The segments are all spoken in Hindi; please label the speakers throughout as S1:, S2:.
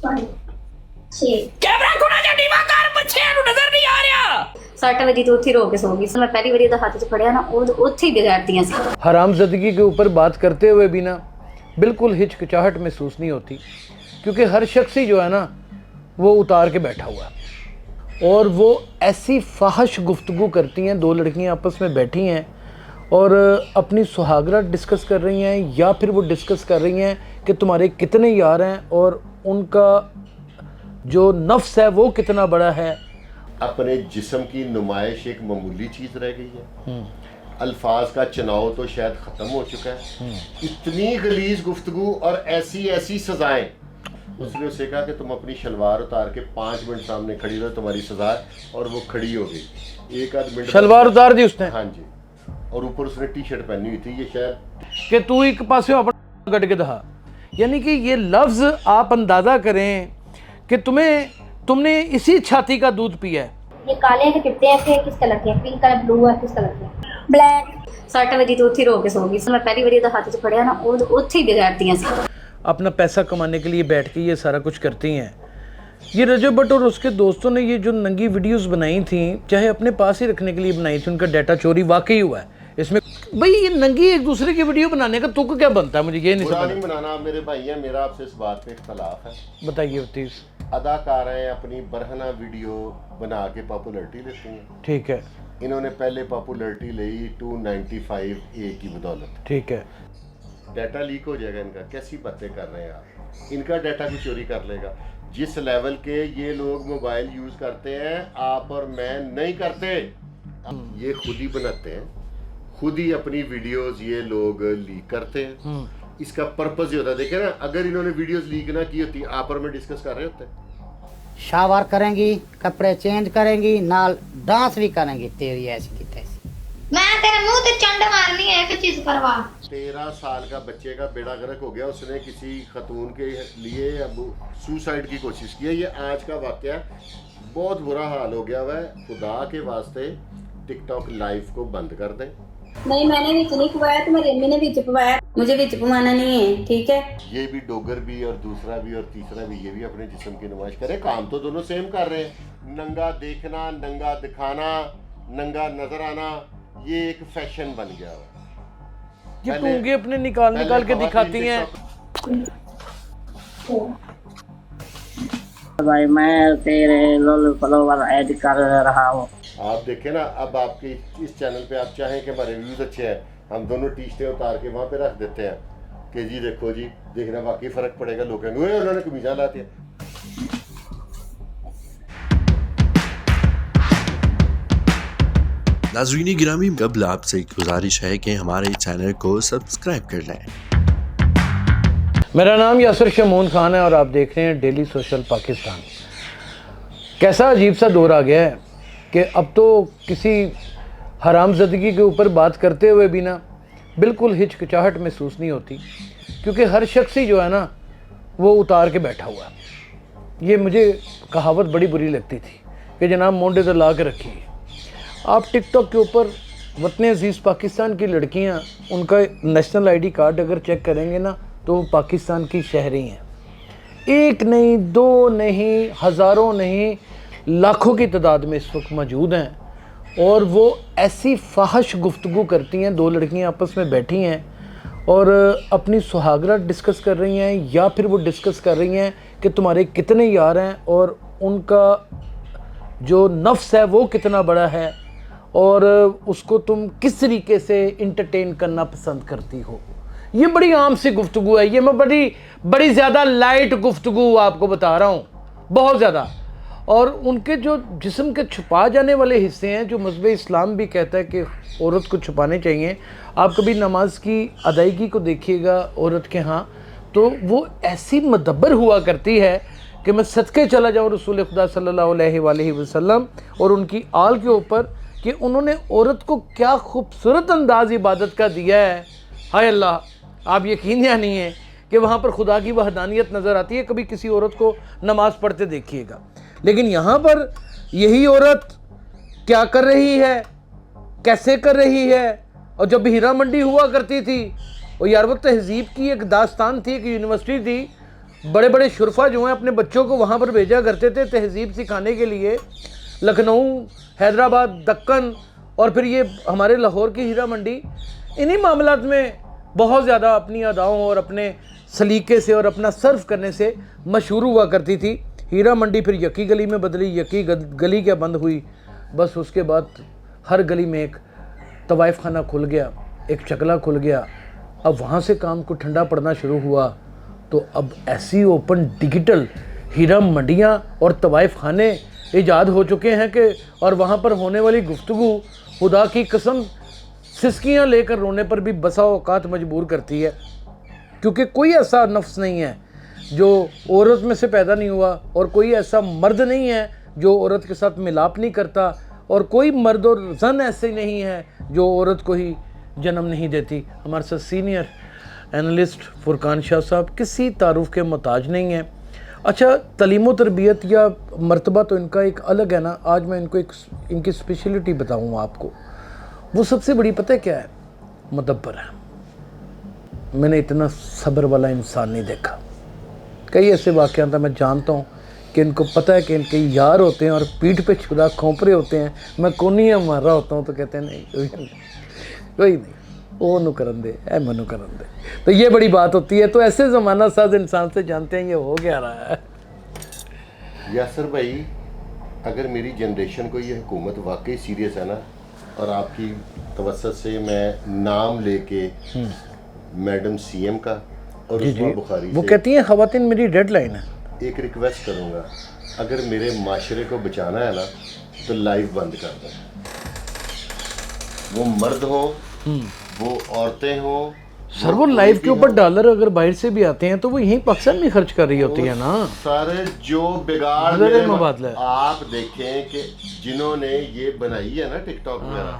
S1: कैमरा थोड़ा जा नीवा कर, बच्चे नजर नहीं आ रहा।
S2: 7 वजे तो उत्थे रो के सो गई। मैं पहली बारी हाथ च फड़िया ना, उत्थे ही बिगाड़तियां सी।
S3: हरामज़दगी के ऊपर बात करते हुए भी ना बिल्कुल हिचकिचाहट महसूस नहीं होती, क्योंकि हर शख्स ही जो है ना वो उतार के बैठा हुआ है और वो ऐसी फाहश गुफ्तगू करती हैं। दो लड़कियां आपस में बैठी हैं और अपनी सुहागरात डिस्कस कर रही हैं, या फिर वो डिस्कस कर रही हैं कि तुम्हारे कितने यार हैं और उनका जो नफ्स है वो कितना बड़ा है।
S4: अपने जिस्म की नुमाइश एक मामूली चीज़ रह गई है। अल्फाज का चुनाव तो शायद ख़त्म हो चुका है। इतनी गलीज गुफ्तगू और ऐसी ऐसी सज़ाएं। उसने उससे कहा कि तुम अपनी शलवार उतार के 5 मिनट सामने खड़ी रहो, तुम्हारी सज़ा है। और वो खड़ी हो गई। 1 आध मिनट
S3: शलवार उतार दी उसने?
S4: हाँ जी। और ऊपर उसने टी शर्ट पहनी हुई थी। ये शायद
S3: कि तू एक पासे अपना गट के दहा, यानी कि ये लफ्ज़ आप अंदाज़ा करें कि तुमने इसी छाती का दूध पिया है।
S2: ये काले हैं कि चिट्टे हैं कि किस कलर के हैं? पिंक कलर, ब्लू है, किस कलर के हैं? ब्लैक। 7 वजे तो उत्थे रो के सो गई। मैं पहली बारी हाथ च फड़िया ना, उत्थे ही बिगाड़तियां सी।
S3: अपना पैसा कमाने के लिए बैठ के ये सारा कुछ करती हैं। ये रजब भट्ट और उसके दोस्तों ने ये जो नंगी वीडियोस बनाई थी, चाहे अपने पास ही रखने के लिए बनाई थी, उनका डाटा चोरी वाकई हुआ है इसमें। भाई ये नंगी एक दूसरे की वीडियो बनाने का तुक क्या बनता है, मुझे ये नहीं समझ।
S4: नहीं बनाना मेरे भाई है, मेरा आपसे इस बात पे इख्तलाफ है।
S3: बताइए प्लीज।
S4: अदाकारें अपनी बरहना वीडियो बना के पॉपुलरिटी लेती हैं।
S3: ठीक है।
S4: इन्होंने पहले पॉपुलरिटी ली 295A की बदौलत।
S3: ठीक है।
S4: डाटा लीक हो जाएगा इनका। कैसी बातें कर रहे हैं आप? इनका डाटा भी चोरी कर लेगा। जिस लेवल के ये लोग मोबाइल यूज करते हैं, आप और मैं नहीं करते। ये खुद ही बनाते हैं, खुद ही अपनी वीडियोस ये लोग लीक करते हैं। इसका पर्पस ये होता है, देखे ना, अगर इन्होंने वीडियोस लीक ना की होती, आप और मैं डिस्कस कर रहे होते।
S5: शावर करेंगी, कपड़े चेंज करेंगी, नाल डांस भी करेंगी। तेरी ऐसी की तैसी।
S6: मैं तेरे मुंह ते चंड मारनी है, एक चीज करवा।
S4: 13 साल का बच्चे का बेड़ा गर्क हो गया। उसने किसी खतून के लिए अब सुसाइड की कोशिश की है। ये आज का वाकया, बहुत बुरा हाल हो गया हुआ है। खुदा के वास्ते टिकटॉक लाइव को बंद कर दें।
S2: नहीं, मैंने विच नहीं पवाया, तो मेरे ने विच पवाया। मुझे विच पवाना नहीं है, ठीक है?
S4: ये भी डोगर भी और दूसरा भी और तीसरा भी, ये भी अपने जिस्म की नुमाइश करे। काम तो दोनों सेम कर रहे हैं। नंगा देखना, नंगा दिखाना, नंगा नजर आना, ये एक फैशन बन गया है।
S3: ये टूंगे अपने निकाल के दिखाती हैं।
S5: भाई मैं तेरे लोल फॉलोवर ऐड कर रहा हूँ।
S4: आप देखें ना, अब आपके इस चैनल पे आप चाहें कि हमारे व्यूज अच्छे हैं, हम दोनों टी-शर्टें उतार के वहाँ पे रख देते हैं कि जी देखो जी, देखना वाकई फर्क पड़ेगा। लोग कहेंगे ओए उन्होंने कमीजा लाती है।
S7: नाज़रीन गिरामी, कबल आपसे एक गुजारिश है कि हमारे चैनल को सब्सक्राइब कर लें।
S3: मेरा नाम यासिर शमून खान है और आप देख रहे हैं डेली सोशल पाकिस्तान। कैसा अजीब सा दौर आ गया है कि अब तो किसी हरामज़दगी के ऊपर बात करते हुए भी ना बिल्कुल हिचकिचाहट महसूस नहीं होती, क्योंकि हर शख्स ही जो है ना वो उतार के बैठा हुआ है। ये मुझे कहावत बड़ी बुरी लगती थी कि जनाब मोंडे तो ला के रखी। आप टिकटॉक के ऊपर वतन अजीज़ पाकिस्तान की लड़कियां, उनका नेशनल आईडी कार्ड अगर चेक करेंगे ना तो वो पाकिस्तान की शहरी हैं। एक नहीं, दो नहीं, हज़ारों नहीं, लाखों की तादाद में इस वक्त मौजूद हैं और वो ऐसी फाहश गुफ्तगू करती हैं। दो लड़कियां आपस में बैठी हैं और अपनी सुहागरात डिस्कस कर रही हैं, या फिर वो डिस्कस कर रही हैं कि तुम्हारे कितने यार हैं और उनका जो नफ्स है वो कितना बड़ा है और उसको तुम किस तरीके से इंटरटेन करना पसंद करती हो। ये बड़ी आम सी गुफ्तगू है। ये मैं बड़ी ज़्यादा लाइट गुफ्तगू आपको बता रहा हूँ, बहुत ज़्यादा। और उनके जो जिस्म के छुपा जाने वाले हिस्से हैं, जो मज़हब इस्लाम भी कहता है कि औरत को छुपाने चाहिए। आप कभी नमाज की अदायगी को देखिएगा औरत के यहाँ, तो वो ऐसी मदब्बर हुआ करती है कि मैं सदके चला जाऊँ रसूल खुदा सल्लल्लाहु अलैहि वसल्लम और उनकी आल के ऊपर कि उन्होंने औरत को क्या खूबसूरत अंदाज इबादत का दिया है। हाय अल्लाह, आप यकीन या नहीं है कि वहाँ पर खुदा की वहदानियत नज़र आती है। कभी किसी औरत को नमाज़ पढ़ते देखिएगा, लेकिन यहाँ पर यही औरत क्या कर रही है, कैसे कर रही है। और जब हीरा मंडी हुआ करती थी, और यार वो तहजीब की एक दास्तान थी, एक यूनिवर्सिटी थी, बड़े बड़े शुरफा जो हैं अपने बच्चों को वहाँ पर भेजा करते थे तहजीब सिखाने के लिए, लखनऊ, हैदराबाद, दक्कन और फिर ये हमारे लाहौर की हीरा मंडी, इन्हीं मामलात में बहुत ज़्यादा अपनी अदाओं और अपने सलीके से और अपना सर्व करने से मशहूर हुआ करती थी। हीरा मंडी फिर यकी गली में बदली, यकी गली क्या बंद हुई, बस उसके बाद हर गली में एक तवाइफ खाना खुल गया, एक चकला खुल गया। अब वहाँ से काम को ठंडा पड़ना शुरू हुआ तो अब ऐसी ओपन डिजिटल हीरा मंडियाँ और तवाइफ खाने ईजाद हो चुके हैं कि और वहाँ पर होने वाली गुफ्तगू खुदा की कसम सिसकियाँ लेकर रोने पर भी बसा औकात मजबूर करती है, क्योंकि कोई ऐसा नफ्स नहीं है जो औरत में से पैदा नहीं हुआ और कोई ऐसा मर्द नहीं है जो औरत के साथ मिलाप नहीं करता और कोई मर्द और जन ऐसे नहीं है जो औरत को ही जन्म नहीं देती। हमारे साथ सीनियर एनालिस्ट फुरकान शाह साहब किसी तारुफ के मोहताज नहीं है। अच्छा, तलीम तरबियत या मर्तबा तो इनका एक अलग है ना। आज मैं इनको एक इनकी स्पेशलिटी बताऊँगा आपको। वो सबसे बड़ी पता है क्या है? मुदब्बर है। मैंने इतना सब्र वाला इंसान नहीं देखा। कई ऐसे वाक़यात मैं जानता हूँ कि इनको पता है कि इनके यार होते हैं और पीठ पे छुरा खोपरे होते हैं, मैं कोनियाँ मार रहा होता हूँ तो कहते हैं नहीं कोई नहीं, वो नु करन दे, ऐ मनु करन दे। तो ये बड़ी बात होती है। तो ऐसे ज़माना साज इंसान से जानते हैं ये हो क्या रहा है।
S4: यासर भाई, अगर मेरी जनरेशन को ये हुकूमत वाकई सीरियस है ना, और आपकी तवस्सुत से मैं नाम लेके मैडम सीएम का और उस्मा बुखारी
S3: वो
S4: से
S3: कहती हैं ख़वातीन मेरी डेडलाइन है,
S4: एक रिक्वेस्ट करूंगा, अगर मेरे माशरे को बचाना है ना तो लाइव बंद कर दें। वो मर्द हो, वो औरतें हो
S3: सर। वो लाइव के ऊपर डॉलर अगर बाहर से भी आते हैं तो वो यहीं पाकिस्तान में खर्च कर रही होती है ना।
S4: सारे जो बिगाड़
S3: मेरे मुबादला
S4: आप देखें कि जिन्होंने ये बनाई है ना टिकटॉक वगैरह,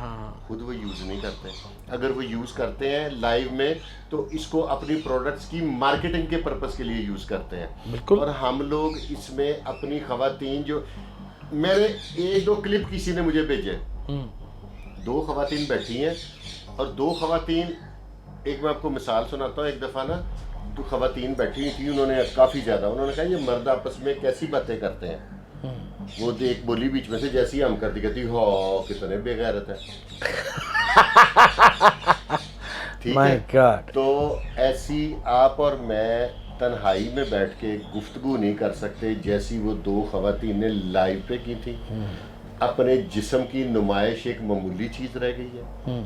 S4: खुद वो यूज नहीं करते। अगर वो यूज करते हैं लाइव में तो इसको अपनी प्रोडक्ट्स की मार्केटिंग के पर्पस के लिए यूज करते हैं।
S3: बिल्कुल।
S4: और हम लोग इसमें अपनी खवातीन, जो मेरे एक दो क्लिप किसी ने मुझे भेजे, दो खवातीन बैठी हैं और दो खवातीन, एक मैं आपको मिसाल सुनाता हूँ। एक दफ़ा ना दो खवातीन बैठी हुई थी, उन्होंने काफ़ी ज़्यादा उन्होंने कहा ये मर्द आपस में कैसी बातें करते हैं। वो एक बोली बीच में से जैसी हम करती कहती हो कितने बेगैरत है। ठीक है, तो ऐसी आप और मैं तन्हाई में बैठ के गुफ्तगू नहीं कर सकते जैसी वो दो खवातीन ने लाइव पे की थी। अपने जिस्म की नुमाइश एक मामूली चीज़ रह गई है।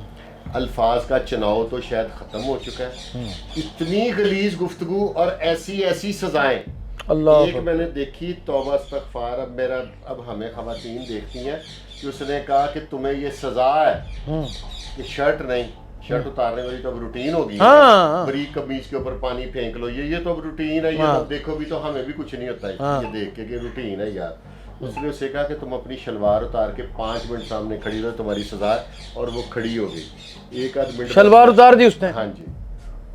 S4: अल्फाज का चुनाव तो शायद ख़त्म हो चुका है। इतनी गलीज गुफ्तगू और ऐसी ऐसी सजाएं। एक मैंने देखी, तौबा इस्तग़फ़ार, अब हमें ख़वातीन देखती हैं कि उसने कहा कि तुम्हें ये सज़ा है कि शर्ट नहीं, शर्ट उतारने वाली तो अब रूटीन होगी। बरीक कमीज के ऊपर पानी फेंक लो, ये तो अब रूटीन है। ये तो देखो भी तो हमें भी कुछ नहीं होता है ये देख के कि रूटीन है यार। उसने उससे कहा कि तुम अपनी शलवार उतार के 5 मिनट सामने खड़ी रहो, तुम्हारी सजा है। और वो खड़ी हो गई। एक आध मिनट
S3: शलवार उतार दी उसने।
S4: हाँ जी,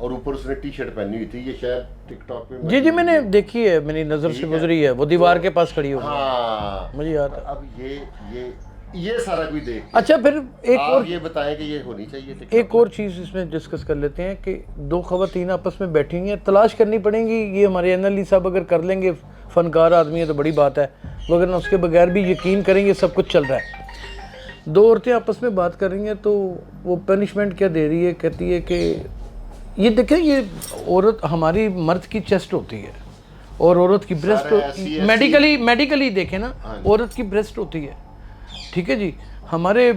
S4: और ऊपर उसने टी शर्ट पहनी हुई थी। ये शायद टिकटॉक पे
S3: जी मैंने देखी है, मेरी नज़र से गुजरी है। वो दीवार के पास खड़ी हो।
S4: हाँ,
S3: मुझे याद है।
S4: अब ये सारा कोई देख।
S3: अच्छा, फिर एक और
S4: ये बताएं कि ये होनी चाहिए।
S3: एक और चीज़ इसमें डिस्कस कर लेते हैं कि दो खवातीन आपस में बैठी हैं, तलाश करनी पड़ेंगी। ये हमारे एनएलई साहब अगर कर लेंगे, फनकार आदमी है तो बड़ी बात है, वगरना उसके बगैर भी यकीन करेंगे सब कुछ चल रहा है। दो औरतें आपस में बात कर रही हैं तो वो पनिशमेंट क्या दे रही है, कहती है कि ये देखें, ये औरत हमारी मर्द की चेस्ट होती है और औरत की ब्रेस्ट, मेडिकली देखें ना, औरत की ब्रेस्ट होती है, ठीक है जी। हमारे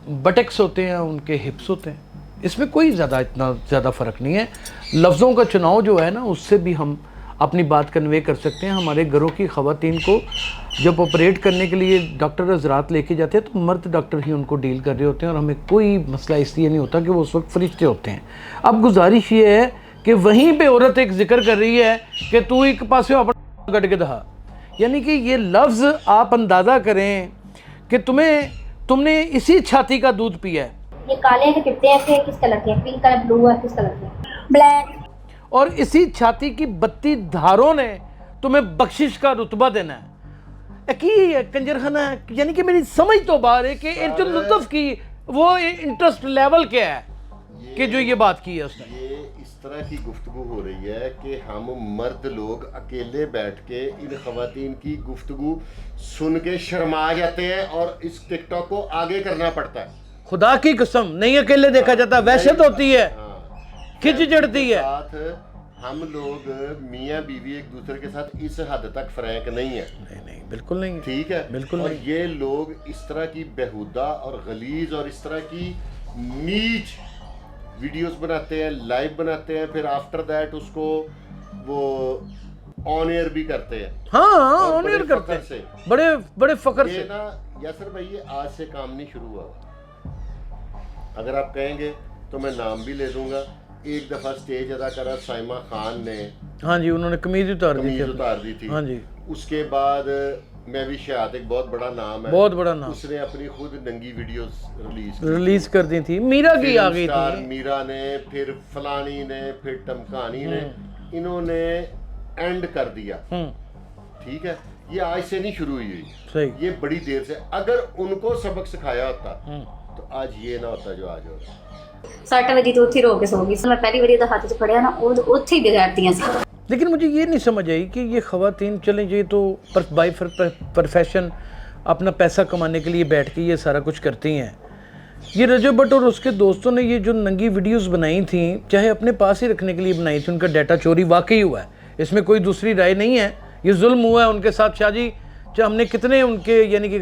S3: बटक्स होते हैं, उनके हिप्स होते हैं। इसमें कोई इतना ज़्यादा फ़र्क नहीं है। लफ्ज़ों का चुनाव जो है ना, उससे भी हम अपनी बात कन्वे कर सकते हैं। हमारे घरों की ख़वातीन को जब ऑपरेट करने के लिए डॉक्टर हज़रात लेके जाते हैं तो मर्द डॉक्टर ही उनको डील कर रहे होते हैं और हमें कोई मसला इसलिए नहीं होता कि वो उस वक्त फरिश्ते होते हैं। अब गुजारिश ये है कि वहीं पे औरत एक जिक्र कर रही है कि तू एक पासे अपना गट के दहा, यानी कि ये लफ्ज़ आप अंदाज़ा करें कि तुमने इसी छाती का दूध पिया है।
S2: ये काले के चिट्टे हैं कि किस कलर के हैं? पिंक कलर, ब्लू है, किस कलर के? ब्लैक।
S3: और इसी छाती की 32 धारों ने तुम्हें बख्शिश का रुतबा देना है। की कंजरखाना है, यानी कि मेरी समझ तो बाहर है कि लुत्फ की वो इंटरेस्ट लेवल क्या है। कि जो ये बात की है उसने?
S4: ये इस तरह की गुफ्तगू हो रही है कि हम मर्द लोग अकेले बैठ के इन खवातीन की गुफ्तगू सुन के शर्मा जाते हैं और इस टिकटॉक को आगे करना पड़ता है।
S3: खुदा की कसम नहीं अकेले देखा जाता, वहशत होती है,
S4: हाँ।
S3: खिंच चढ़ती है।
S4: साथ हम लोग मियाँ बीवी एक दूसरे के साथ इस हद तक फ्रैंक नहीं है।
S3: नहीं बिल्कुल नहीं है।
S4: ठीक है,
S3: बिल्कुल
S4: और
S3: नहीं।
S4: ये लोग इस तरह की बेहुदा और गलीज और इस तरह की नीच वीडियोस बनाते हैं, लाइव बनाते हैं, फिर आफ्टर दैट उसको वो ऑन एयर भी करते हैं।
S3: हाँ
S4: और
S3: ऑन
S4: बड़े
S3: एयर करते
S4: फख्र
S3: हैं, बड़े बड़े फख्र
S4: ये
S3: से।
S4: ना यासर भाई ये आज से काम नहीं शुरू हुआ। अगर आप कहेंगे तो मैं नाम भी ले दूंगा। एक दफा स्टेज अदा करा साइमा खान ने,
S3: हाँ जी, उन्होंने कमीज उतार दी
S4: कमीज
S3: थी।
S4: उतार दी थी।
S3: हाँ जी,
S4: उसके बाद मैं भी शायद एक बहुत बड़ा नाम है,
S3: बहुत बड़ा नाम,
S4: उसने अपनी खुद नंगी वीडियोस
S3: रिलीज कर दी थी। मीरा की आ गई
S4: स्टार
S3: थी।
S4: मीरा ने, फिर फलानी ने, फिर टमकानी ने, इन्होंने एंड कर दिया। ठीक है, ये आज से नहीं शुरू हुई,
S3: सही।
S4: ये बड़ी देर से। अगर उनको सबक सिखाया होता तो आज ये ना होता जो आज हो रहा।
S2: 7 ਵਜੇ ਤੋਂ ਉੱਥੇ ਰੋ ਕੇ ਸੋ ਗਈ ਸੀ। ਮੈਂ ਪਹਿਲੀ ਵਾਰੀ ਉਹਦਾ ਹੱਥ 'ਚ ਫੜਿਆ ਨਾ, ਉਹ ਉੱਥੇ ਹੀ ਵਿਗਾੜਤੀਆਂ ਸੀ।
S3: लेकिन मुझे ये नहीं समझ आई कि ये ख़वातीन चलें ये तो बाई प्रोफेशन अपना पैसा कमाने के लिए बैठ के ये सारा कुछ करती हैं। ये रजब भट्ट और उसके दोस्तों ने ये जो नंगी वीडियोस बनाई थी, चाहे अपने पास ही रखने के लिए बनाई थी, उनका डाटा चोरी वाकई हुआ है, इसमें कोई दूसरी राय नहीं है। ये जुल्म हुआ है उनके साथ। शाहजी जो हमने कितने उनके यानी कि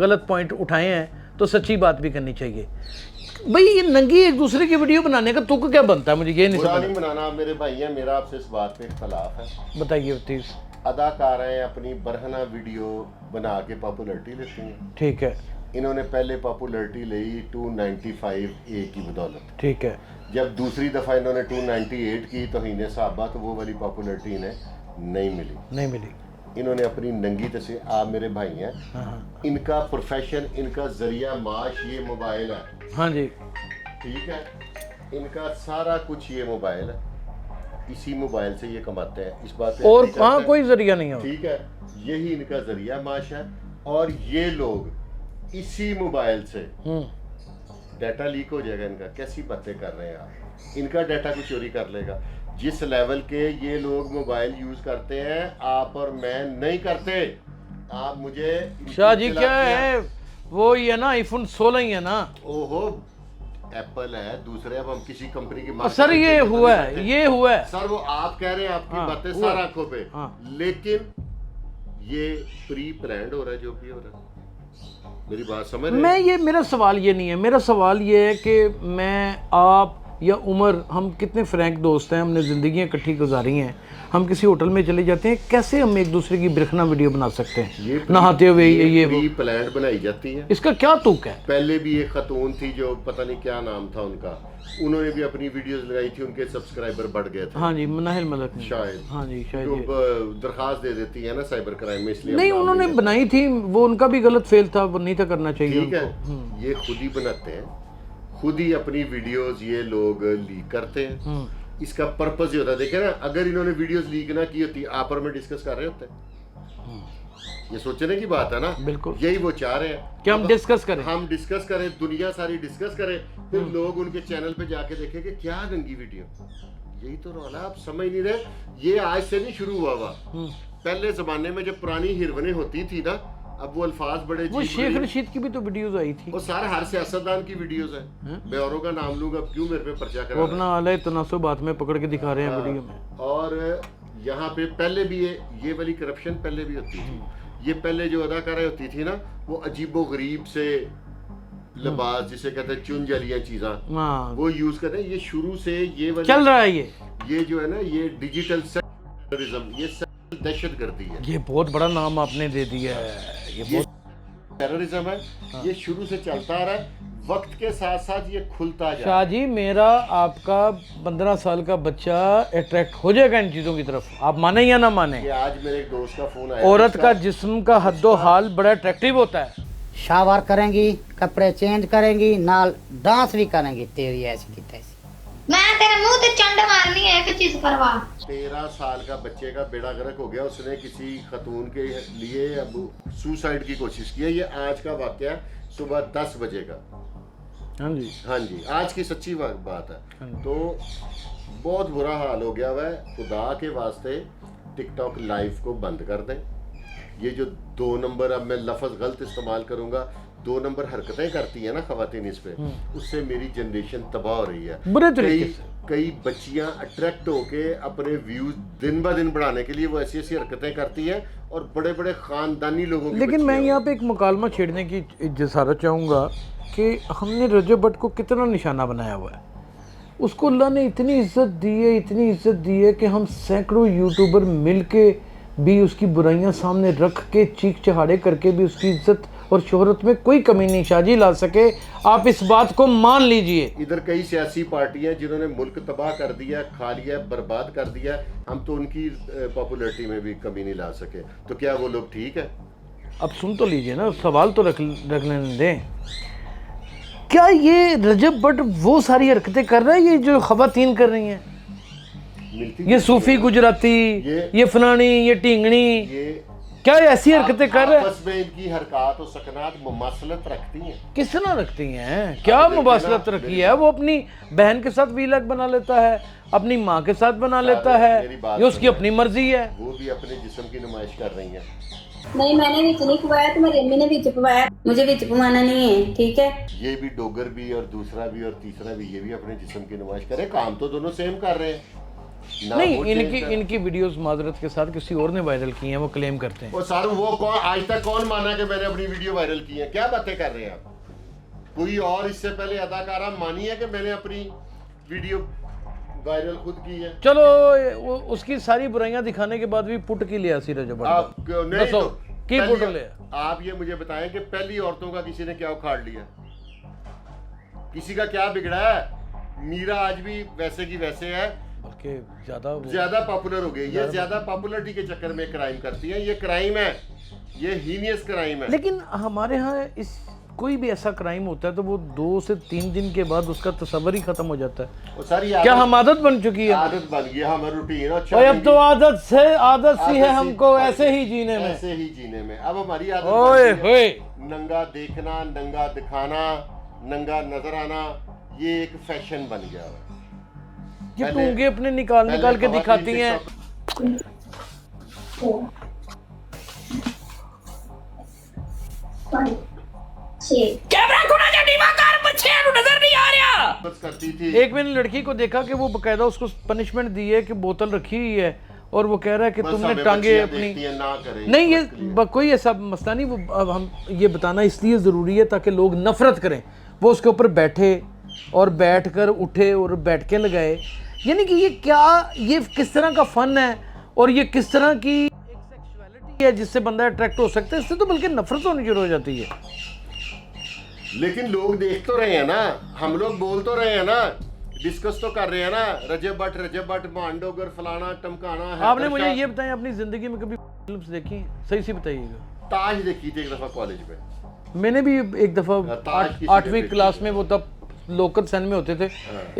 S3: गलत पॉइंट उठाए हैं, तो सच्ची बात भी करनी चाहिए। भाई ये नंगी एक दूसरे की वीडियो बनाने का तुक क्या बनता है, मुझे ये नहीं
S4: बुरा
S3: समझ।
S4: नहीं बनाना, आप मेरे भाई हैं, मेरा आपसे इस बात पे इख्तलाफ है।
S3: बताइए प्लीज।
S4: अदाकार हैं, अपनी बरहना वीडियो बना के पॉपुलैरिटी लेती हैं।
S3: ठीक है,
S4: इन्होंने पहले पॉपुलैरिटी ली 295A की बदौलत।
S3: ठीक है।
S4: जब दूसरी दफ़ा इन्होंने 298 की तौहीन साहबा, तो वो वाली पॉपुलैरिटी इन्हें नहीं मिली। इन्होंने अपनी नंगी तस्वीर, आप मेरे भाई हैं, इनका प्रोफेशन, इनका जरिया माश ये मोबाइल है।
S3: हाँ जी,
S4: ठीक है, इनका सारा कुछ ये मोबाइल है, इसी मोबाइल से ये कमाते हैं। इस बात पे
S3: और
S4: agree
S3: वहाँ
S4: करते हैं?
S3: कोई जरिया नहीं है।
S4: ठीक है, यही इनका जरिया माश है। और ये लोग इसी मोबाइल से डाटा लीक हो जाएगा इनका। कैसी बातें कर रहे हैं आप? इनका डाटा कोई चोरी कर लेगा। जिस लेवल के ये लोग मोबाइल यूज करते हैं, आप और मैं नहीं करते। आप मुझे
S3: शाह जी क्या है वो, ये ना आईफोन 16 ही है ना।
S4: ओहो, एप्पल है, दूसरे। अब हम किसी कंपनी की
S3: सर ये हुआ है, ये हुआ है
S4: सर, वो आप कह रहे हैं, आपकी
S3: हाँ,
S4: बातें
S3: हुआ।
S4: सर आंखों पे।
S3: हाँ।
S4: लेकिन ये प्री प्लान्ड हो रहा है, जो भी हो रहा है। मेरी बात समझ रहे
S3: मैं
S4: हैं?
S3: ये, मेरा सवाल ये नहीं है। मेरा सवाल ये है कि मैं, आप या उमर, हम कितने फ्रैंक दोस्त हैं, हमने ज़िंदगियाँ इकट्ठी गुजारी हैं, हम किसी होटल में चले जाते हैं, कैसे हम एक दूसरे की बिरखना वीडियो बना सकते हैं नहाते हुए? ये
S4: प्री प्लान्ड बनाई जाती है।
S3: इसका क्या तुक है?
S4: पहले भी एक खतून थी जो पता नहीं क्या नाम था उनका, उन्होंने भी अपनी वीडियोस लगाई थी, उनके सब्सक्राइबर बढ़ गए थे।
S3: हाँ जी, मनाहिल मलक ने।
S4: शायद।
S3: हाँ जी, शायद
S4: जो
S3: ये।
S4: दरखास्त दे देती है ना साइबर क्राइम में, इसलिए
S3: नहीं,
S4: हम नाम
S3: उन्होंने
S4: लेते।
S3: बनाई थी, वो उनका भी गलत फेल था, वो नहीं था करना चाहिए
S4: ठीक है,
S3: उनको।
S4: ये खुद ही बनाते हैं, खुद ही अपनी वीडियोस ये लोग लीक करते हैं। इसका पर्पस ये होता है, देखे ना, अगर इन्होंने वीडियोस लीक ना की होती, आप और मैं डिस्कस कर रहे होते। ये सोचने की बात है ना।
S3: बिल्कुल।
S4: यही वो चाह रहे हैं
S3: कि हम
S4: अब
S3: डिस्कस करें।
S4: हम डिस्कस करें, दुनिया सारी डिस्कस करे, फिर लोग उनके चैनल पे जाके देखें कि क्या नंगी वीडियो। यही तो रौला, आप समझ नहीं रहे। ये आज से नहीं शुरू हुआ। पहले जमाने में जब पुरानी हिरवने होती थी ना, अब वो अल्फाज बड़े
S3: वो
S4: अजीब
S3: शेख
S4: बड़े-
S3: रशीद की भी तो वीडियोस आई थी।
S4: वो सारे हर सियासतदान की वीडियोस है। मैं औरों का नाम लूंगा, अब क्यों मेरे पे पर्चा करा
S3: वो
S4: रहा
S3: अपना आले तनासुबात में पकड़ के दिखा रहे हैं
S4: है?
S3: वीडियो में।
S4: और यहाँ पे पहले भी ये वाली करप्शन पहले भी होती थी। ये पहले जो अदाकारें होती थी ना, वो अजीबो गरीब से लिबास, जिसे कहते हैं चुन जलियां चीज़ा,
S3: हाँ,
S4: वो यूज करते हैं। ये शुरू से ये वाली
S3: चल रहा है
S4: ये जो है ना, ये डिजिटल टेररिज्म, ये दहशत गर्दी है।
S3: ये बहुत बड़ा नाम आपने दे दिया है। ये
S4: ये
S3: बहुत
S4: टेररिज्म है। ये शुरू से चलता आ रहा है, वक्त के साथ साथ ये खुलता जा रहा
S3: शाह जी, मेरा आपका 15 साल का बच्चा अट्रैक्ट हो जाएगा इन चीज़ों की तरफ, आप माने या ना माने।
S4: है। ये आज मेरे एक दोस्त का फोन आया,
S3: औरत
S4: उसका-
S3: का जिस्म का हद्दो हाल बड़ा अट्रैक्टिव होता है।
S5: शावर करेंगी, कपड़े चेंज करेंगी, नाल डांस भी करेंगी, तेरी ऐसी की तैसी।
S6: मैं तेरे मुंह ते चंड मारनी है, एक चीज करवा।
S4: 13 साल का बच्चे का बेड़ा गर्क हो गया। उसने किसी खतून के लिए अब सुसाइड की कोशिश की है। ये आज का वाकया है, सुबह 10 बजे का।
S3: हाँ जी,
S4: हाँ जी, आज की सच्ची बात है। तो बहुत बुरा हाल हो गया हुआ है। खुदा के वास्ते टिकटॉक लाइव को बंद कर दें। ये जो 2 नंबर, अब मैं लफ्ज़ गलत इस्तेमाल करूंगा, 2 नंबर हरकतें करती है ना खवातीन इस पे, उससे मेरी जनरेशन तबाह हो रही है।
S3: बुरे तरीके से।
S4: कई बच्चियां अट्रैक्ट होके अपने व्यूज दिन ब दिन बढ़ाने के लिए वो ऐसी ऐसी हरकतें करती हैं, और बड़े बड़े खानदानी लोगों की
S3: लेकिन मैं
S4: बच्चियां
S3: यहाँ पे एक मुकालमा छेड़ने की जसारत चाहूँगा कि हमने रजब भट्ट को कितना निशाना बनाया हुआ है। उसको अल्लाह ने इतनी इज्जत दी है, इतनी इज्जत दी है कि हम सैकड़ों यूट्यूबर मिल के भी उसकी बुराइयां सामने रख के चीख चहाड़े करके भी उसकी इज्जत और शोहरत में कोई कमी नहीं शाजी ला सके। आप इस बात को मान लीजिए।
S4: इधर कई सियासी पार्टियां जिन्होंने मुल्क तबाह कर दिया, खा लिया, बर्बाद कर दिया, हम तो उनकी पॉपुलैरिटी में भी कमी नहीं ला सके। तो क्या वो लोग ठीक है?
S3: अब सुन तो लीजिए ना, सवाल तो रख लेने दें। क्या ये रजब भट्ट वो सारी हरकतें कर रहा है ये जो खवातीन कर रही हैं? ये सूफी गुजराती, ये फलानी, ये टींगनी,
S4: ये
S3: क्या ऐसी हरकतें कर रहे हैं?
S4: आपस में इनकी हरकत और सकनात मुमासलत रखती हैं।
S3: किस तरह रखती हैं? क्या मुबासलत रखी है? वो अपनी बहन के साथ वीलॉग बना लेता है, अपनी माँ के साथ बना लेता है, ये उसकी अपनी मर्जी है।
S4: वो भी अपने जिस्म की नुमाइश कर रही हैं।
S2: नहीं, मैंने विच नहीं पवाया, तुम्हारी अम्मी ने विच पवाया, मुझे विच पवाना नहीं है, ठीक है?
S4: ये भी डोगर भी और दूसरा भी और तीसरा भी, ये भी अपने जिस्म की नुमाइश करे। काम तो दोनों सेम कर रहे हैं ना।
S3: नहीं, इनकी वीडियोस माजरत के साथ किसी और ने वायरल की हैं, वो क्लेम करते हैं।
S4: और सर वो कौन आज तक कौन माना कि मैंने अपनी वीडियो वायरल की है? क्या बातें कर रहे हैं आप? कोई और इससे पहले अदाकारा मानी है कि मैंने अपनी वीडियो वायरल खुद की है?
S3: चलो वो उसकी सारी बुराइयां दिखाने के बाद भी पुट की लिया सी रजब
S4: आप
S3: भट्ट
S4: नहीं
S3: दसो,
S4: तो
S3: की पुट
S4: पहली-
S3: लिया?
S4: आप ये मुझे बताएं कि पहली औरतों का किसी ने क्या उखाड़ लिया? किसी का क्या बिगड़ा है? मीरा आज भी वैसे की वैसे है,
S3: बल्कि
S4: ज्यादा पॉपुलर हो गई। ये ज्यादा पॉपुलरिटी के चक्कर में क्राइम करती है। ये क्राइम है, ये हीनियस क्राइम है।
S3: लेकिन हमारे यहाँ इस कोई भी ऐसा क्राइम होता है तो वो 2 से 3 दिन के बाद उसका तस्वर ही खत्म हो जाता है।
S4: और सर ये
S3: क्या हम आदत बन चुकी है?
S4: आदत बन गई, हमारी रूटीन।
S3: और अब तो आदत सी है हमको ऐसे ही जीने में,
S4: ऐसे ही जीने में। अब हमारी आदत
S3: ओए
S4: बन गई
S3: होए,
S4: है नंगा देखना, नंगा दिखाना, नंगा नजर आना, ये एक फैशन बन गया है।
S3: ये
S4: पहले-
S3: टूंगे अपने निकाल के दिखाती हैं।
S1: कैमरा खोना जा दीवार बच्चे नजर नहीं आ रहा।
S4: बस करती थी।
S3: एक मैंने लड़की को देखा कि वो बकायदा उसको पनिशमेंट दी है कि बोतल रखी हुई है और वो कह रहा है कि
S4: बस
S3: तुमने
S4: हमें
S3: टांगे
S4: बच्चियां
S3: अपनी
S4: देखती हैं, ना करें।
S3: नहीं, ये
S4: बस clear।
S3: कोई ऐसा मसला नहीं। वो अब हम ये बताना इसलिए ज़रूरी है ताकि लोग नफरत करें। वो उसके ऊपर बैठे और बैठ कर उठे और बैठ के लगाए, यानी कि ये क्या, ये किस तरह का फ़न है और ये किस तरह की एक सेक्सुअलिटी है जिससे बंदा अट्रैक्ट हो सकता है। इससे तो बल्कि नफरत होनी शुरू हो जाती है।
S4: लेकिन लोग देख तो रहे हैं ना, हम लोग बोल तो रहे हैं ना, डिस्कस तो कर रहे हैं ना। रजब भट्ट मांडोगर फलाना टमकाना है।
S3: आपने मुझे ये बताया अपनी ज़िंदगी में कभी फिल्म्स देखी हैं? सही सी बताइएगा।
S4: ताज देखी थी एक दफा कॉलेज में।
S3: मैंने भी एक दफ़ा
S4: ताज किसी
S3: 8वीं
S4: ने
S3: क्लास में, वो तब लोकल सैन में होते थे,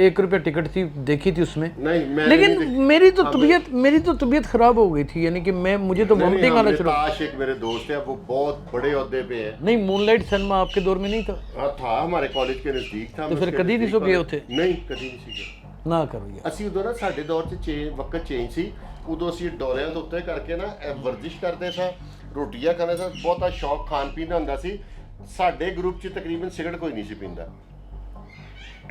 S3: 1 रुपया टिकट थी, देखी थी उसमें।
S4: नहीं, मैंने
S3: लेकिन
S4: नहीं देखी।
S3: मेरी तो तबीयत खराब हो गई थी, यानी कि मुझे तो वॉमिटिंग आना शुरू।
S4: ताश एक मेरे दोस्त है, वो बहुत बड़े ओहदे पे है।
S3: नहीं, मूनलाइट सिनेमा आपके दौर में नहीं था?
S4: हाँ था, हमारे कॉलेज के नजदीक था।
S3: तो फिर
S4: उसके
S3: कदी नहीं
S4: नजदीक
S3: सो गए
S4: कॉलेज-
S3: उथे?
S4: नहीं, कदी नहीं सी गए।
S3: ना करो यार।
S4: ਅਸੀਂ ਉਦੋਂ ਨਾ ਸਾਡੇ ਦੌਰ 'ਚ ਵਕਤ ਚੇਂਜ ਸੀ। ਉਦੋਂ ਅਸੀਂ ਡੋਲਿਆਂ ਦੇ ਉੱਤੇ ਕਰਕੇ ਨਾ ਵਰਜਿਸ਼ ਕਰਦੇ ਸਾਂ, ਰੋਟੀਆਂ ਖਾਂਦੇ ਸਾਂ, ਬਹੁਤਾ ਸ਼ੌਕ ਖਾਣ ਪੀਣ ਦਾ ਹੁੰਦਾ ਸੀ। ਸਾਡੇ ਗਰੁੱਪ 'ਚ ਤਕਰੀਬਨ ਸਿਗਰਟ ਕੋਈ ਨਹੀਂ ਸੀ ਪੀਂਦਾ।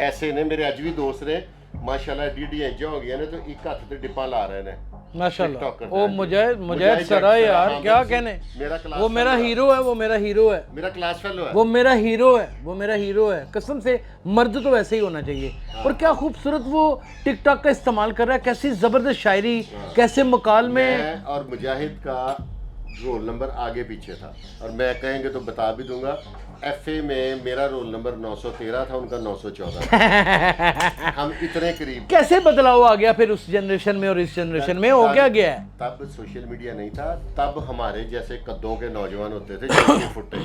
S4: ਐਸੇ ਨੇ ਮੇਰੇ ਅੱਜ ਵੀ ਦੋਸਤ ਨੇ, ਮਾਸ਼ਾਅੱਲਾ ਏਡੀ ਐਜਾਂ ਹੋ ਗਈਆਂ ਨੇ, तो एक हੱਥ ਤੇ ਡਿੱਪਾਂ ਲਾ ਰਹੇ ਨੇ।
S3: माशाल्लाह।
S4: TikTok करता
S3: ओ
S4: है।
S3: मुजाहिद सरा यार, क्या कहने।
S4: मेरा क्लास
S3: वो मेरा हीरो है, वो मेरा हीरो है,
S4: मेरा क्लास फेलो है।
S3: वो मेरा हीरो है, वो मेरा हीरो है। कसम से मर्द तो वैसे ही होना चाहिए। और क्या खूबसूरत वो टिकटॉक का इस्तेमाल कर रहा है, कैसी ज़बरदस्त शायरी, कैसे मकाल में।
S4: मैं और मुजाहिद का रोल नंबर आगे पीछे था, और मैं कहेंगे तो बता भी दूंगा। एफए में मेरा रोल नंबर 913 था, उनका 914। हम इतने करीब।
S3: कैसे बदलाव आ गया फिर उस जनरेशन में और इस जनरेशन में, हो क्या गया है?
S4: तब सोशल मीडिया नहीं था, तब हमारे जैसे कद्दों के नौजवान होते थे, छोटे फुटे।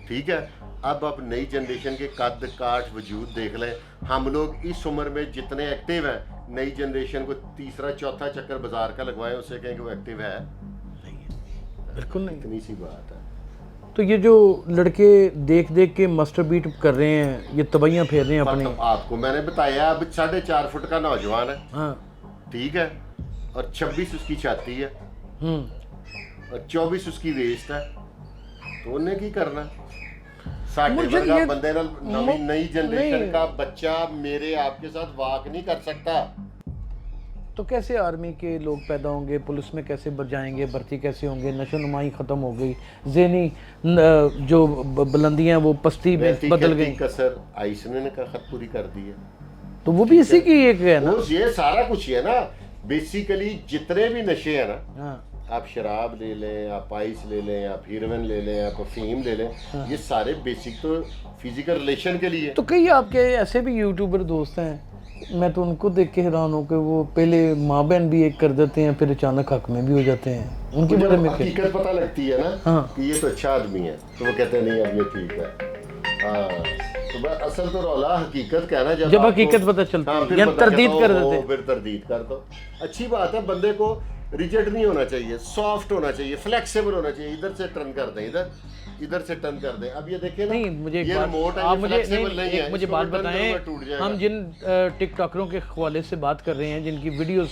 S4: ठीक है, अब नई जनरेशन के कद काठ वजूद देख लें। हम लोग इस उम्र में जितने एक्टिव हैं, नई जनरेशन को तीसरा चौथा चक्कर बाजार का लगवाएं, उससे कहेंगे वो एक्टिव है?
S3: बिल्कुल नहीं।
S4: इतनी सी बात है।
S3: तो ये जो लड़के देख देख के मास्टर बीट कर रहे हैं, ये तबैयाँ फेर रहे हैं अपने।
S4: मतलब आपको मैंने बताया अब 4.5 फुट का नौजवान है,
S3: हाँ
S4: ठीक है, और 26 उसकी छाती है और 24 उसकी वेस्ट है, तो उन्हें की करना। साढ़े
S3: मुझे
S4: वर्गा
S3: ये-
S4: बंदे नई जनरेशन
S3: नहीं।
S4: का बच्चा मेरे आपके साथ वाक नहीं कर सकता।
S3: तो कैसे आर्मी के लोग पैदा होंगे, पुलिस में कैसे जाएंगे, भर्ती कैसे होंगे, नशोनुमाई ख़त्म हो गई, ज़हनी जो बुलंदियाँ वो पस्ती में बदल गई,
S4: कसर आइसने ने का खत पूरी कर दी है।
S3: तो वो भी इसी की एक है ना।
S4: वो ये सारा कुछ ही है ना, बेसिकली जितने भी नशे हैं ना,
S3: हाँ
S4: आप शराब ले लें, आप आइस ले लें, आप हीरोइन ले लें, आप अफीम ले लें, ये सारे बेसिक तो फिजिकल रिलेशन के लिए।
S3: तो कई आपके ऐसे भी यूट्यूबर दोस्त हैं, मैं तो उनको देख के हैरान हूँ कि वो पहले माँ बहन भी एक कर देते हैं, फिर अचानक हक में भी हो जाते हैं। उनके बारे में क्या?
S4: हकीकत पता लगती है ना,
S3: हाँ।
S4: कि ये तो अच्छा आदमी है, तो वो कहते हैं नहीं अब ये ठीक है। हाँ, तो बस असल तो रौला हकीकत कहना,
S3: जब
S4: आपको-
S3: हकीकत पता चलती
S4: हाँ,
S3: है
S4: फिर
S3: या
S4: बंदा
S3: तरदीद
S4: कहता
S3: कर
S4: है,
S3: देते
S4: "ओ,
S3: हैं।
S4: फिर तरदीद कर दो। अच्छी बात है, बंदे को रिजिड नहीं होना चाहिए, सॉफ्ट होना चाहिए, फ्लेक्सिबल होना चाहिए। इधर से टर्न कर दें, इधर से टर्न कर दें। अब ये देखिए ना,
S3: नहीं मुझे एक
S4: ये
S3: बात,
S4: रिमोट है,
S3: आप
S4: ये
S3: मुझे
S4: flexible नहीं है,
S3: मुझे
S4: इसको
S3: बात
S4: turn
S3: बताएं,
S4: करूंगा, टूट जाएगा।
S3: हम जिन टिकटॉकरों के हवाले से बात कर रहे हैं, जिनकी वीडियोस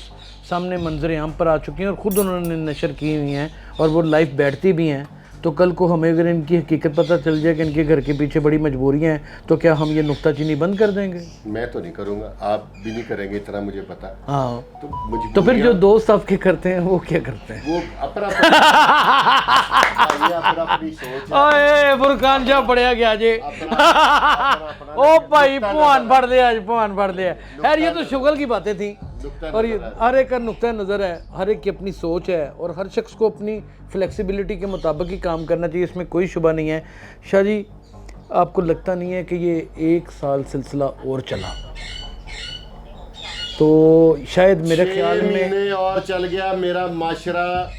S3: सामने मंजर आम पर आ चुकी हैं और ख़ुद उन्होंने नशर की हुई हैं और वो लाइव बैठती भी हैं, तो कल को हमें अगर इनकी हकीकत पता चल जाए कि इनके घर के पीछे बड़ी मजबूरियां हैं, तो क्या हम ये नुक्ताचीनी बंद कर देंगे?
S4: मैं तो नहीं करूंगा, आप भी नहीं करेंगे, इतना मुझे पता है।
S3: हाँ,
S4: तो
S3: तो फिर
S4: मजबूरियां-
S3: जो दोस्त आपके करते हैं वो क्या करते हैं?
S4: वो अपना अपनी सोच है।
S3: ओए फुरकान शाह पढ़िया गया जे
S4: अपना-
S3: ओ भाई
S4: नुक्ता
S3: भगवान
S4: नजर
S3: पढ़ दिया आज, भगवान पढ़ दिया। खैर ये तो शुगल की बातें थी,
S4: नुक्ता
S3: और ये
S4: नजर है।
S3: हर एक का नुक्ता नज़र है, हर एक की अपनी सोच है और हर शख्स को अपनी फ्लेक्सिबिलिटी के मुताबिक ही काम करना चाहिए, इसमें कोई शुबा नहीं है। शाह जी, आपको लगता नहीं है कि ये 1 साल सिलसिला और चला तो शायद मेरे
S4: 6
S3: ख्याल में
S4: महीने और चल गया, मेरा माशरा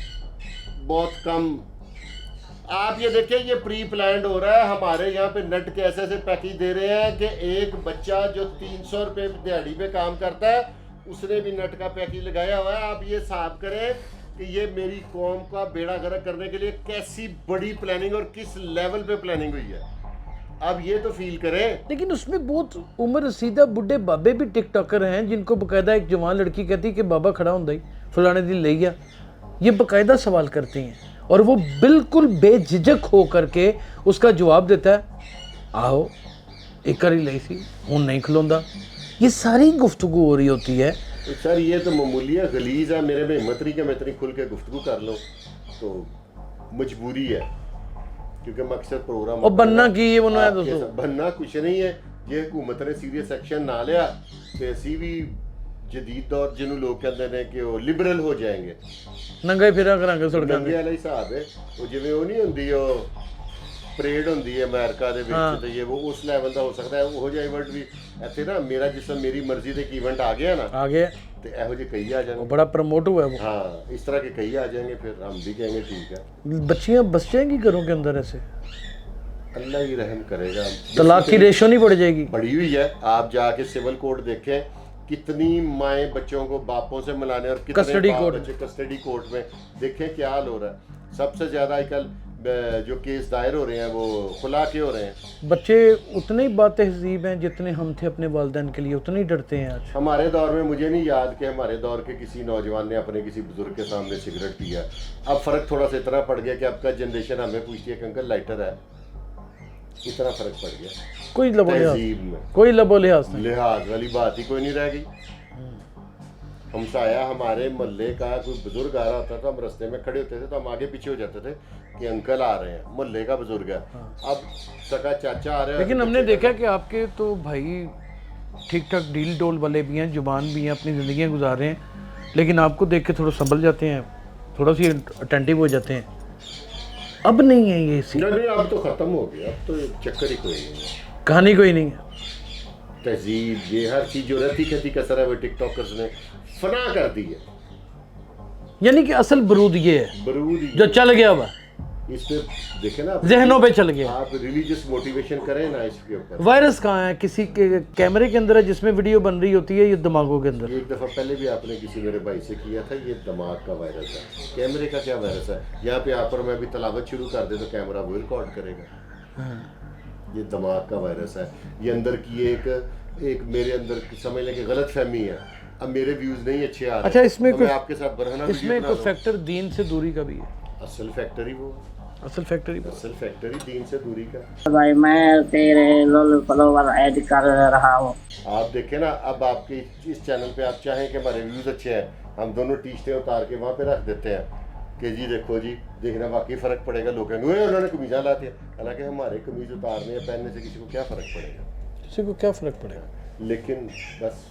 S4: बहुत कम। आप ये देखिए, ये प्री प्लान्ड हो रहा है। हमारे यहाँ पे नेट के ऐसे ऐसे पैकेज दे रहे हैं कि एक बच्चा जो 300 रुपये दिहाड़ी पे काम करता है, उसने भी नेट का पैकेज लगाया हुआ है। आप ये हिसाब करें कि ये मेरी कौम का बेड़ा गर्क करने के लिए कैसी बड़ी प्लानिंग और किस लेवल पे प्लानिंग हुई है। अब ये तो फील करें।
S3: लेकिन उसमें बहुत उम्र रसीदा बुढ़े बाबे भी टिकटॉकर हैं, जिनको बाकायदा एक जवान लड़की कहती है कि बाबा खड़ा होंदा ही फलाने दी ले गया, ये बाकायदा सवाल करती हैं और वो बिल्कुल बेझिझक हो करके उसका जवाब देता है, आओ एक बारी ली सी हूँ नहीं खलोंदा। ये सारी गुफ्तगू हो रही होती है।
S4: सर ये तो मामूली है, गलीज है, मेरे में हिम्मत नहीं कि मैं इतनी खुल के गुफ्तगू कर लूँ, तो मजबूरी है क्योंकि मैं अक्सर प्रोग्राम
S3: और बनना की ये बनवाया दोस्तों,
S4: बनना कुछ नहीं है। ये हुकूमत ने सीरियस एक्शन ना लिया तो ऐसी भी जदीद दौर जिन्हों लोग कहते हैं कि वो लिबरल हो जाएंगे,
S3: नंगे फिरा करांगे सड़कों
S4: नंगे
S3: ते।
S4: वाला हिसाब है। वो जिवें वो नहीं होंदी वो परेड होंदी है अमेरिका ਦੇ ਵਿੱਚ ਤੇ ਇਹ वो उस लेवल ਦਾ हो सकता है। ਉਹ ਜਿਹਾ ਇਵੈਂਟ ਵੀ ਇੱਥੇ ਨਾ ਮੇਰਾ ਜਿਸ ਤਰ੍ਹਾਂ ਮੇਰੀ ਮਰਜ਼ੀ ਦੇ ਇਵੈਂਟ ਆ ਗਿਆ ਨਾ,
S3: आ गया
S4: ਤੇ ਇਹੋ ਜਿਹੇ ਕਈ ਆ
S3: वो
S4: ਜਾਣਗੇ।
S3: बड़ा प्रमोट हुआ है वो।
S4: हाँ, इस तरह के कई आ जाएंगे, फिर हम भी कहेंगे ठीक है,
S3: बच्चियां बस जाएंगी घरों के अंदर ऐसे,
S4: अल्लाह ही रहम करेगा।
S3: तलाक की रेशो नहीं बढ़ जाएगी?
S4: बढ़ी हुई है। आप जाके सिविल कोर्ट देखें, कितनी माएँ बच्चों को बापों से मिलाने और कितने
S3: कस्टडी
S4: बाप
S3: कोर्ट
S4: बच्चे कस्टडी कोर्ट में, देखें क्या हाल हो रहा है। सबसे ज़्यादा आजकल जो केस दायर हो रहे हैं वो खुला के हो रहे हैं।
S3: बच्चे उतने ही बातहज़ीब हैं जितने हम थे अपने वालिदैन के लिए, उतने ही डरते हैं आज।
S4: हमारे दौर में मुझे नहीं याद कि हमारे दौर के किसी नौजवान ने अपने किसी बुजुर्ग के सामने सिगरेट पिया। अब फ़र्क थोड़ा सा इतना पड़ गया कि अब का जनरेशन हमें पूछती है कि अंकल लाइटर है, इतना फ़र्क पड़ गया
S3: कोई लबो लिहाज,
S4: तहजीब में।
S3: कोई लबो लिहाज नहीं।
S4: लिहाज वाली बात ही कोई नहीं रह गई। हमसाया हमारे मोहल्ले का कोई बुजुर्ग आ रहा होता था, हम रास्ते में खड़े होते थे तो हम आगे पीछे हो जाते थे कि अंकल आ रहे हैं, मोहल्ले का बुजुर्ग है। अब सका चाचा आ रहे हैं।
S3: लेकिन हमने देखा कि आपके तो भाई ठीक ठाक डील डोल वाले भी हैं, जुबान भी हैं, अपनी ज़िंदगियाँ गुजार रहे हैं, लेकिन आपको देख के थोड़ा संभल जाते हैं, थोड़ा सी अटेंटिव हो जाते हैं। अब नहीं है ये सी
S4: नहीं, अब तो ख़त्म हो गया, अब तो चक्कर ही कोई नहीं है।
S3: कहानी कोई नहीं है।
S4: तहजीब ये हर चीज़ जो रहती खेती कसर है वो टिकटॉकर्स ने फना कर दी है।
S3: यानी कि असल बरूद ये है
S4: बरूद ही
S3: जो चल गया हुआ,
S4: इस पे देखे ना,
S3: जहनों पे चल गया।
S4: आप रिलीजियस मोटिवेशन करें ना इसके ऊपर।
S3: वायरस कहाँ है? किसी के कैमरे के अंदर है जिसमें वीडियो बन रही होती है, ये दिमागों के अंदर।
S4: एक दफ़ा पहले भी आपने किसी मेरे भाई से किया था, ये दिमाग का वायरस है। कैमरे का क्या वायरस है? यहाँ पे आप और मैं भी तलावत शुरू कर दे तो कैमरा वो रिकॉर्ड करेगा। ये दिमाग का वायरस है। ये अंदर की एक मेरे अंदर समझ लें कि गलत फहमी है। अब मेरे व्यूज नहीं अच्छे आ रहे।
S3: अच्छा, इसमें
S4: तो
S3: कोई
S4: मैं आपके साथ बरहना
S3: इसमें कोई फैक्टर दीन से दूरी का भी है?
S4: असल फैक्टर ही वो,
S3: असल फैक्टर
S4: ही दीन से दूरी का।
S8: भाई मैं तेरे लोल फॉलोवर ऐड कर रहा हूँ।
S4: आप देखें ना, अब आपके इस चैनल पे आप चाहें कि हमारे व्यूज अच्छे हैं, हम दोनों टी-शर्टें उतार के वहाँ पे रख देते हैं कि जी देखो जी, देखना वाकई फ़र्क पड़ेगा। लोग कहेंगे उन्होंने कमीज़ा ला दिया। हालांकि हमारे कमीज़ उतारने या पहनने से किसी को क्या फ़र्क पड़ेगा?
S3: किसी को क्या फ़र्क पड़ेगा?
S4: लेकिन बस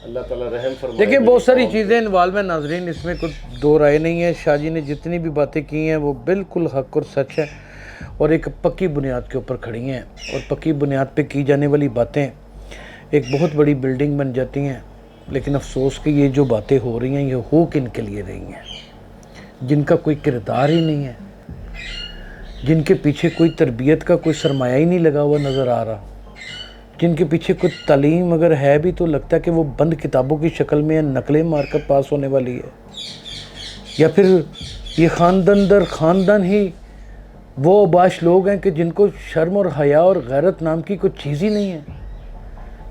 S4: अल्लाह ताला रहम फरमाए।
S3: देखिए, बहुत सारी चीज़ें इन्वॉल्व हैं नाजरीन, इसमें कुछ दो राय नहीं है। शाह जी ने जितनी भी बातें की हैं वो बिल्कुल हक और सच है और एक पक्की बुनियाद के ऊपर खड़ी हैं। और पक्की बुनियाद पे की जाने वाली बातें एक बहुत बड़ी बिल्डिंग बन जाती हैं। लेकिन अफसोस कि ये जो बातें हो रही हैं ये हो किन के लिए रही हैं? जिनका कोई किरदार ही नहीं है, जिनके पीछे कोई तरबियत का कोई सरमाया ही नहीं लगा हुआ नज़र आ रहा, जिनके पीछे कुछ तालीम अगर है भी तो लगता है कि वो बंद किताबों की शक्ल में नकलें मारकर पास होने वाली है। या फिर ये ख़ानदान दर ख़ानदान ही वो अबाश लोग हैं कि जिनको शर्म और हया और गैरत नाम की कोई चीज़ ही नहीं है।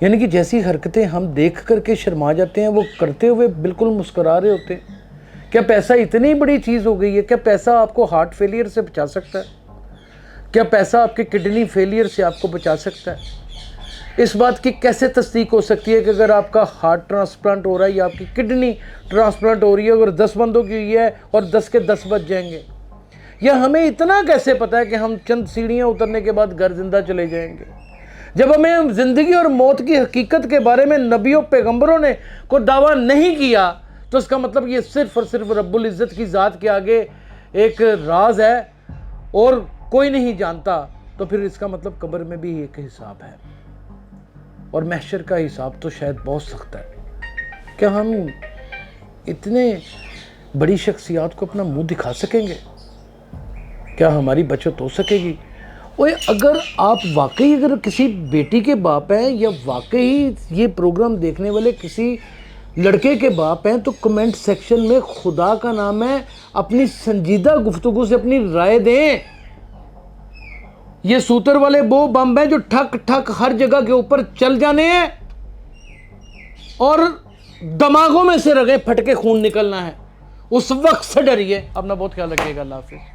S3: यानी कि जैसी हरकतें हम देख करके शर्मा जाते हैं वो करते हुए बिल्कुल मुस्कुरा रहे होते हैं। क्या पैसा इतनी बड़ी चीज़ हो गई है? क्या पैसा आपको हार्ट फेलियर से बचा सकता है? क्या पैसा आपके किडनी फेलियर से आपको बचा सकता है? इस बात की कैसे तस्दीक हो सकती है कि अगर आपका हार्ट ट्रांसप्लांट हो रहा है या आपकी किडनी ट्रांसप्लांट हो रही है, अगर 10 बंदों की हुई है और 10 के 10 बच जाएंगे? या हमें इतना कैसे पता है कि हम चंद सीढ़ियाँ उतरने के बाद घर जिंदा चले जाएंगे? जब हमें ज़िंदगी और मौत की हकीकत के बारे में नबियों पैगंबरों ने कोई दावा नहीं किया तो इसका मतलब ये सिर्फ़ और सिर्फ रब्बुल इज़्ज़त की ज़ात के आगे एक राज है और कोई नहीं जानता। तो फिर इसका मतलब कब्र में भी एक हिसाब है और महशर का हिसाब तो शायद बहुत सख्त है। क्या हम इतने बड़ी शख्सियात को अपना मुंह दिखा सकेंगे? क्या हमारी बचत हो सकेगी? ओए, अगर आप वाकई अगर किसी बेटी के बाप हैं या वाकई ये प्रोग्राम देखने वाले किसी लड़के के बाप हैं तो कमेंट सेक्शन में खुदा का नाम है अपनी संजीदा गुफ्तगू से अपनी राय दें। ये सूतर वाले वो बम हैं जो ठक ठक हर जगह के ऊपर चल जाने हैं और दिमागों में से रगें फटके खून निकलना है। उस वक्त से डरिए। अपना बहुत ख्याल रखिएगा। अल्लाह हाफिज़।